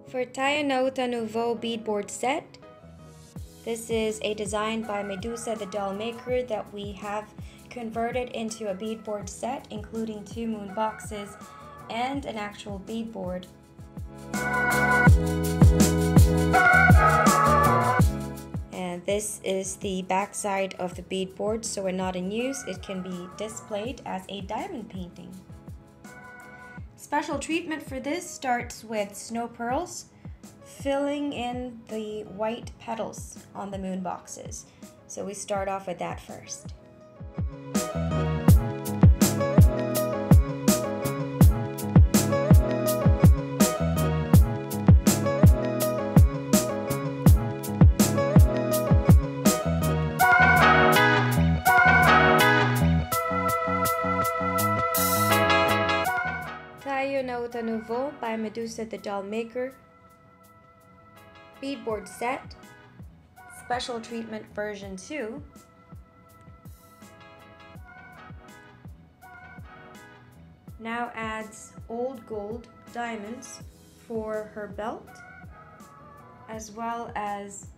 For Taiyo Nauta Nouveau beadboard set, this is a design by Medusa the Dollmaker that we have converted into a beadboard set, including 2 moon boxes and an actual beadboard. And this is the back side of the beadboard, so when not in use, it can be displayed as a diamond painting. Special treatment for this starts with snow pearls, filling in the white petals on the moon boxes. So we start off with that first. Taiyo Nauta Nouveau by Medusa the Dollmaker beadboard set, special treatment version 2. Now adds old gold diamonds for her belt, as well as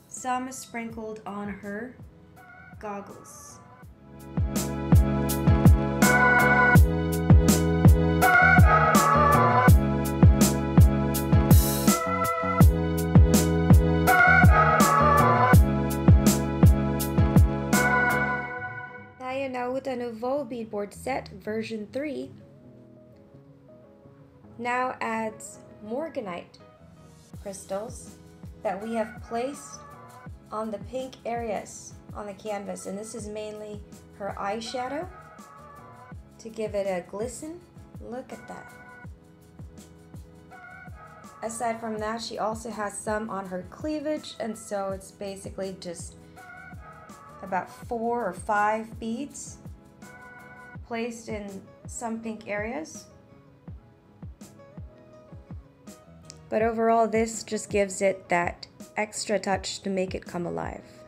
some sprinkled on her goggles. Taiyo Nauta Nouveau beadboard set version 3 now adds morganite crystals that we have placed on the pink areas on the canvas, and this is mainly her eyeshadow to give it a glisten. Look at that. Aside from that, she also has some on her cleavage, and so it's basically just about 4 or 5 beads placed in some pink areas. But overall, this just gives it that extra touch to make it come alive.